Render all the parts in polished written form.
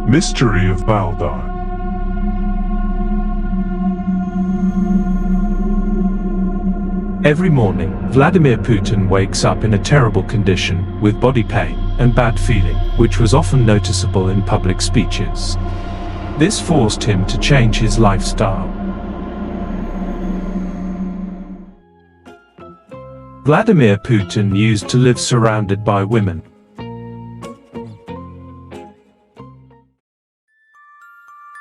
Mystery of Valdai. Every morning, Vladimir Putin wakes up in a terrible condition, with body pain and bad feeling, which was often noticeable in public speeches. This forced him to change his lifestyle. Vladimir Putin used to live surrounded by women.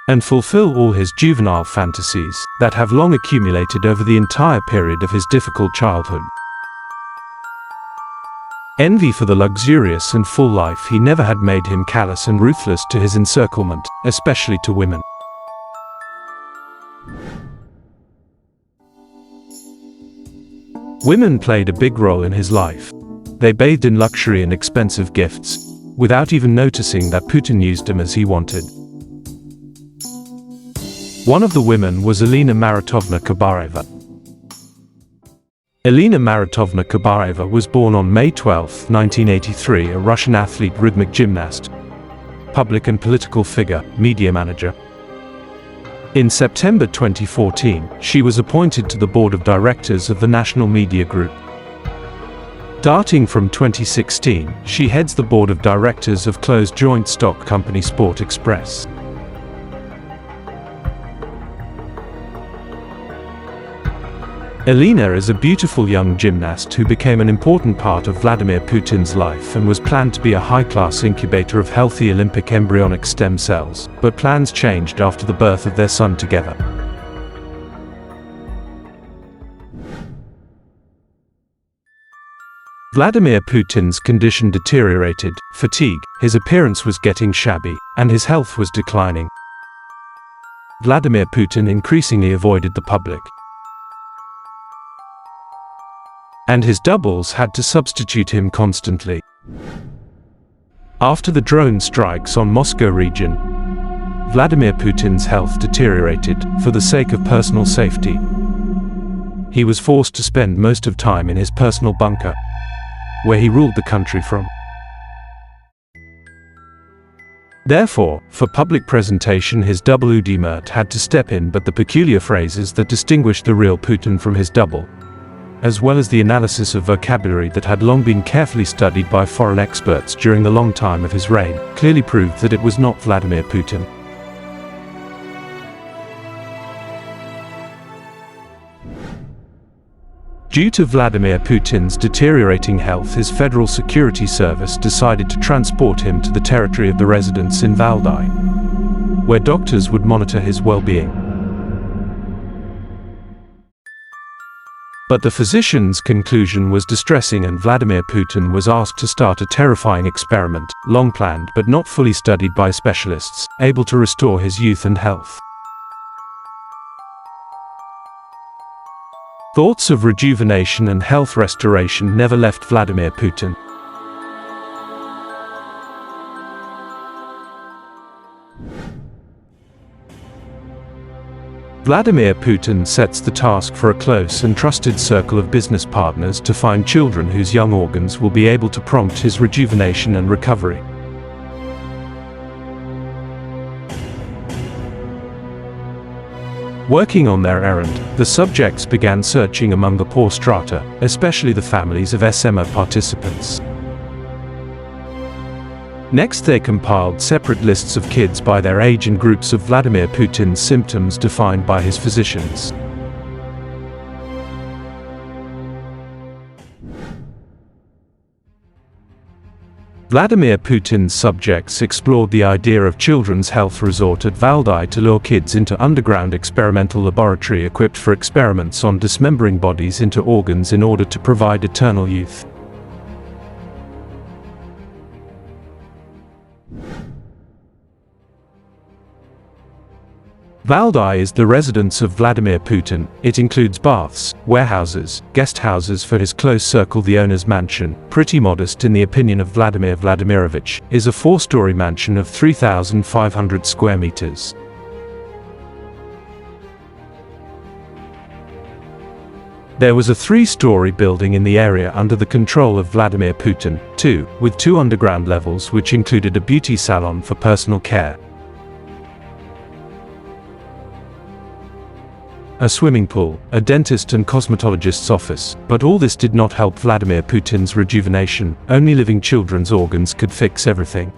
And fulfill all his juvenile fantasies that have long accumulated over the entire period of his difficult childhood. Envy for the luxurious and full life he never had made him callous and ruthless to his encirclement, especially to women. Women played a big role in his life. They bathed in luxury and expensive gifts, without even noticing that Putin used them as he wanted. One of the women was Elena Maritovna Kabareva. Elena Maritovna Kabareva was born on May 12, 1983, a Russian athlete, rhythmic gymnast, public and political figure, media manager. In September 2014, she was appointed to the board of directors of the National Media Group. Starting from 2016, she heads the board of directors of closed joint stock company Sport Express. Elena is a beautiful young gymnast who became an important part of Vladimir Putin's life and was planned to be a high-class incubator of healthy Olympic embryonic stem cells, but plans changed after the birth of their son together. Vladimir Putin's condition deteriorated, fatigue, his appearance was getting shabby, and his health was declining. Vladimir Putin increasingly avoided the public, and his doubles had to substitute him constantly. After the drone strikes on Moscow region, Vladimir Putin's health deteriorated. For the sake of personal safety, he was forced to spend most of time in his personal bunker, where he ruled the country from. Therefore, for public presentation, his double Udimert had to step in, but the peculiar phrases that distinguished the real Putin from his double, as well as the analysis of vocabulary that had long been carefully studied by foreign experts during the long time of his reign, clearly proved that it was not Vladimir Putin. Due to Vladimir Putin's deteriorating health, his Federal Security Service decided to transport him to the territory of the residence in Valdai, where doctors would monitor his well-being. But the physician's conclusion was distressing, and Vladimir Putin was asked to start a terrifying experiment, long planned but not fully studied by specialists, able to restore his youth and health. Thoughts of rejuvenation and health restoration never left Vladimir Putin. Vladimir Putin sets the task for a close and trusted circle of business partners to find children whose young organs will be able to prompt his rejuvenation and recovery. Working on their errand, the subjects began searching among the poor strata, especially the families of SMA participants. Next, they compiled separate lists of kids by their age and groups of Vladimir Putin's symptoms defined by his physicians. Vladimir Putin's subjects explored the idea of children's health resort at Valdai to lure kids into underground experimental laboratory equipped for experiments on dismembering bodies into organs in order to provide eternal youth. Valdai is the residence of Vladimir Putin. It includes baths, warehouses, guest houses for his close circle. The owner's mansion, pretty modest in the opinion of Vladimir Vladimirovich, is a 4-story mansion of 3,500 square meters. There was a 3-story building in the area under the control of Vladimir Putin, too, with 2 underground levels which included a beauty salon for personal care, a swimming pool, a dentist and cosmetologist's office, but all this did not help Vladimir Putin's rejuvenation. Only living children's organs could fix everything.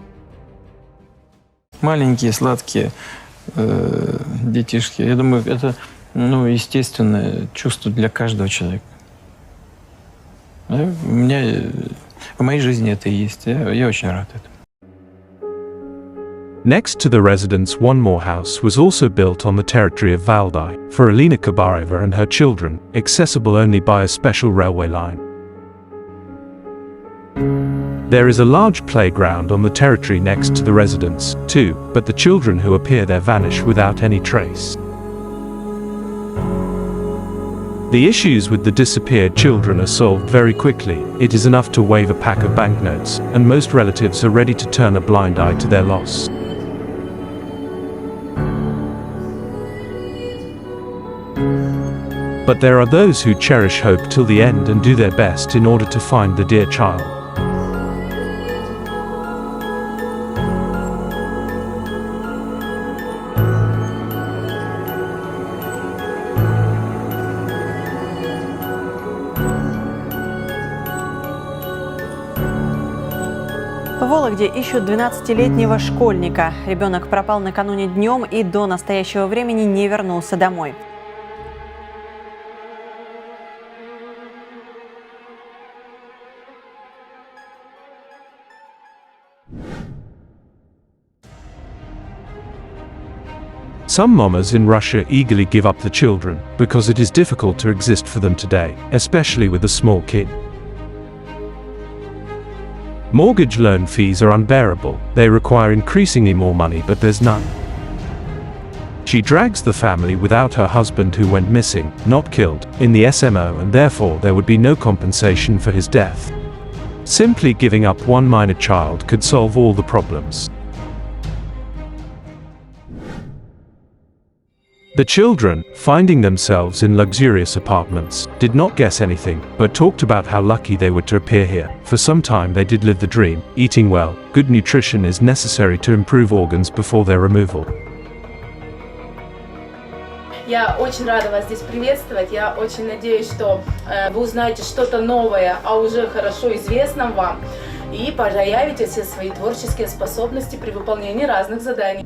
Маленькие, сладкие детишки. Я думаю, это естественное чувство для каждого человека. У меня, в моей жизни это и есть. Я очень рад этому. Next to the residence, one more house was also built on the territory of Valdai, for Alina Kabareva and her children, accessible only by a special railway line. There is a large playground on the territory next to the residence, too, but the children who appear there vanish without any trace. The issues with the disappeared children are solved very quickly. It is enough to wave a pack of banknotes, and most relatives are ready to turn a blind eye to their loss. But there are those who cherish hope till the end and do their best in order to find the dear child. В Вологде ищут 12-летнего школьника. Ребенок пропал накануне днем и до настоящего времени не вернулся домой. Some mamas in Russia eagerly give up the children, because it is difficult to exist for them today, especially with a small kid. Mortgage loan fees are unbearable, they require increasingly more money, but there's none. She drags the family without her husband, who went missing, not killed, in the SMO, and therefore there would be no compensation for his death. Simply giving up one minor child could solve all the problems. The children, finding themselves in luxurious apartments, did not guess anything, but talked about how lucky they were to appear here. For some time they did live the dream. Eating well, good nutrition is necessary to improve organs before their removal. Я очень рада вас здесь приветствовать. Я очень надеюсь, что вы узнаете что-то новое о уже хорошо известном вам и проявите все свои творческие способности при выполнении разных заданий.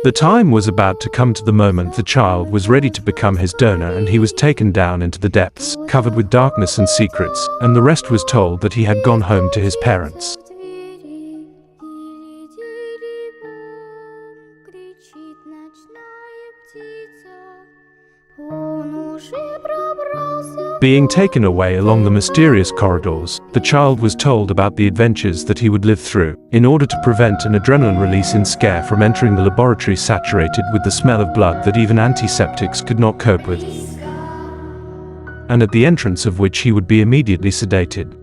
The time was about to come to the moment the child was ready to become his donor, and he was taken down into the depths, covered with darkness and secrets, and the rest was told that he had gone home to his parents. Being taken away along the mysterious corridors, the child was told about the adventures that he would live through, in order to prevent an adrenaline release in scare from entering the laboratory saturated with the smell of blood that even antiseptics could not cope with, and at the entrance of which he would be immediately sedated.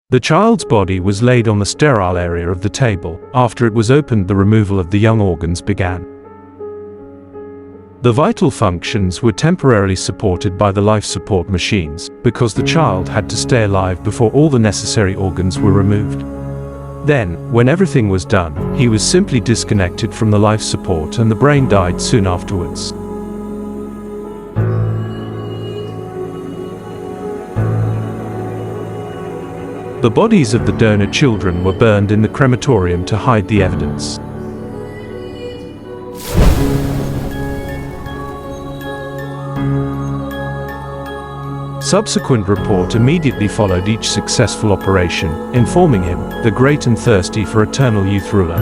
The child's body was laid on the sterile area of the table. After it was opened, the removal of the young organs began. The vital functions were temporarily supported by the life support machines, because the child had to stay alive before all the necessary organs were removed. Then, when everything was done, he was simply disconnected from the life support, and the brain died soon afterwards. The bodies of the donor children were burned in the crematorium to hide the evidence. Subsequent report immediately followed each successful operation, informing him, the great and thirsty for eternal youth ruler.